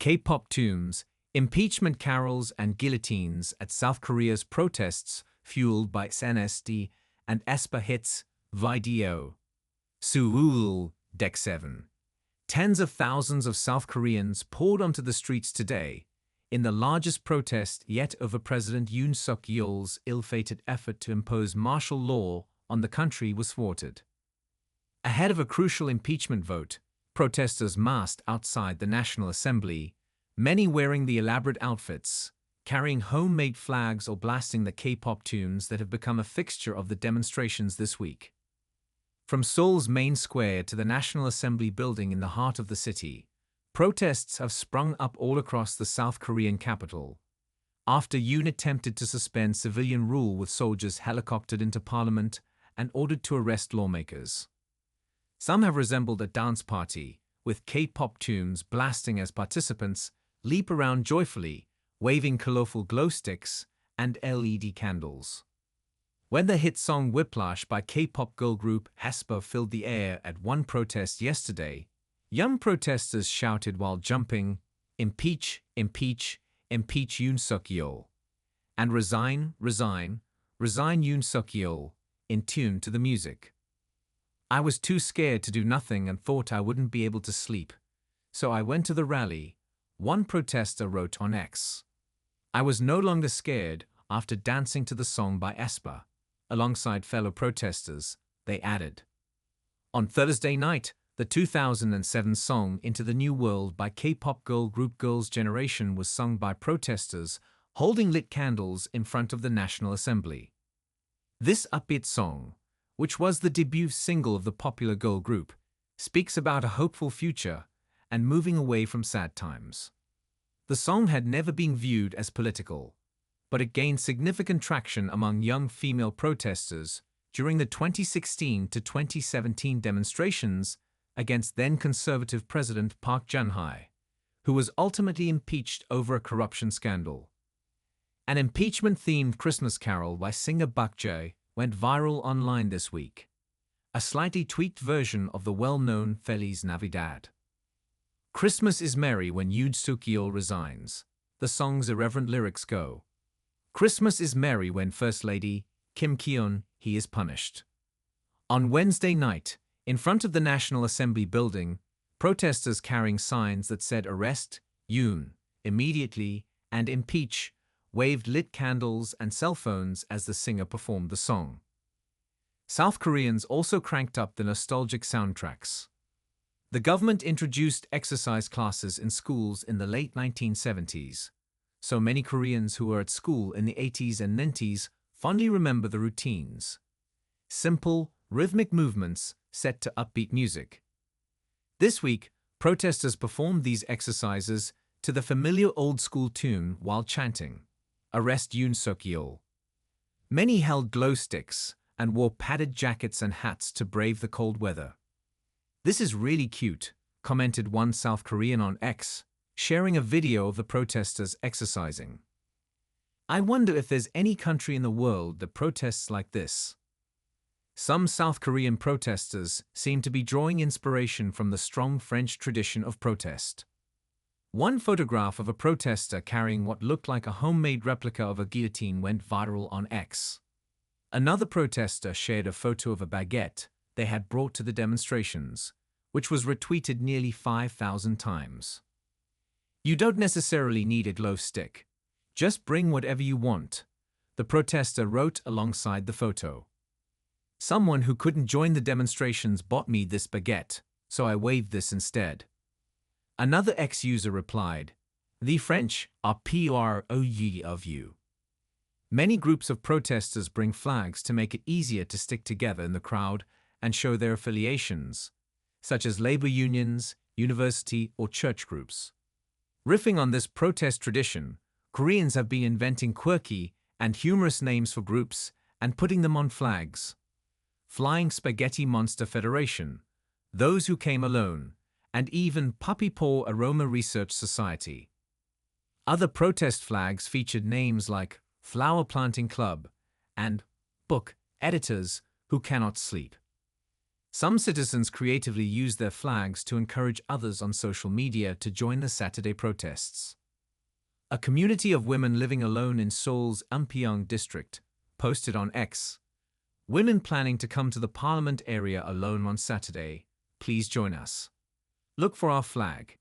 K-pop tombs, impeachment carols and guillotines at South Korea's protests fueled by SNSD and aespa hits, video. SEOUL, Deck 7. Tens of thousands of South Koreans poured onto the streets today in the largest protest yet over President Yoon Suk Yeol's ill-fated effort to impose martial law on the country was thwarted. Ahead of a crucial impeachment vote, protesters massed outside the National Assembly, many wearing the elaborate outfits, carrying homemade flags or blasting the K-pop tunes that have become a fixture of the demonstrations this week. From Seoul's main square to the National Assembly building in the heart of the city, protests have sprung up all across the South Korean capital, after Yoon attempted to suspend civilian rule with soldiers helicoptered into parliament and ordered to arrest lawmakers. Some have resembled a dance party, with K-pop tunes blasting as participants leap around joyfully, waving colorful glow sticks and LED candles. When the hit song Whiplash by K-pop girl group aespa filled the air at one protest yesterday, young protesters shouted while jumping, "Impeach, impeach, impeach Yoon Suk Yeol," and "Resign, resign, resign Yoon Suk Yeol," in tune to the music. "I was too scared to do nothing and thought I wouldn't be able to sleep, so I went to the rally," one protester wrote on X. "I was no longer scared after dancing to the song by aespa," alongside fellow protesters, they added. On Thursday night, the 2007 song Into the New World by K-pop girl group Girls' Generation was sung by protesters holding lit candles in front of the National Assembly. This upbeat song, which was the debut single of the popular girl group, speaks about a hopeful future and moving away from sad times. The song had never been viewed as political, but it gained significant traction among young female protesters during the 2016 to 2017 demonstrations against then-conservative President Park Geun-hye, who was ultimately impeached over a corruption scandal. An impeachment-themed Christmas carol by singer Bak Jae went viral online this week, a slightly tweaked version of the well-known Feliz Navidad. "Christmas is merry when Yoon Suk Yeol resigns," the song's irreverent lyrics go. "Christmas is merry when First Lady Kim Ki-eun-hee is punished." On Wednesday night, in front of the National Assembly building, protesters carrying signs that said "Arrest Yoon immediately" and "Impeach" waved lit candles and cell phones as the singer performed the song. South Koreans also cranked up the nostalgic soundtracks. The government introduced exercise classes in schools in the late 1970s, so many Koreans who were at school in the 80s and 90s fondly remember the routines. Simple, rhythmic movements set to upbeat music. This week, protesters performed these exercises to the familiar old-school tune while chanting, "Arrest Yoon Suk Yeol." Many held glow sticks and wore padded jackets and hats to brave the cold weather. "This is really cute," commented one South Korean on X, sharing a video of the protesters exercising. "I wonder if there's any country in the world that protests like this." Some South Korean protesters seem to be drawing inspiration from the strong French tradition of protest. One photograph of a protester carrying what looked like a homemade replica of a guillotine went viral on X. Another protester shared a photo of a baguette they had brought to the demonstrations, which was retweeted nearly 5,000 times. "You don't necessarily need a glow stick. Just bring whatever you want," the protester wrote alongside the photo. "Someone who couldn't join the demonstrations bought me this baguette, so I waved this instead." Another X-user replied, "The French are proud of you." Many groups of protesters bring flags to make it easier to stick together in the crowd and show their affiliations, such as labor unions, university, or church groups. Riffing on this protest tradition, Koreans have been inventing quirky and humorous names for groups and putting them on flags. Flying Spaghetti Monster Federation, Those Who Came Alone, and even Puppy Paw Aroma Research Society. Other protest flags featured names like Flower Planting Club and Book Editors Who Cannot Sleep. Some citizens creatively used their flags to encourage others on social media to join the Saturday protests. A community of women living alone in Seoul's Umpyeong district posted on X, "Women planning to come to the Parliament area alone on Saturday, please join us. Look for our flag."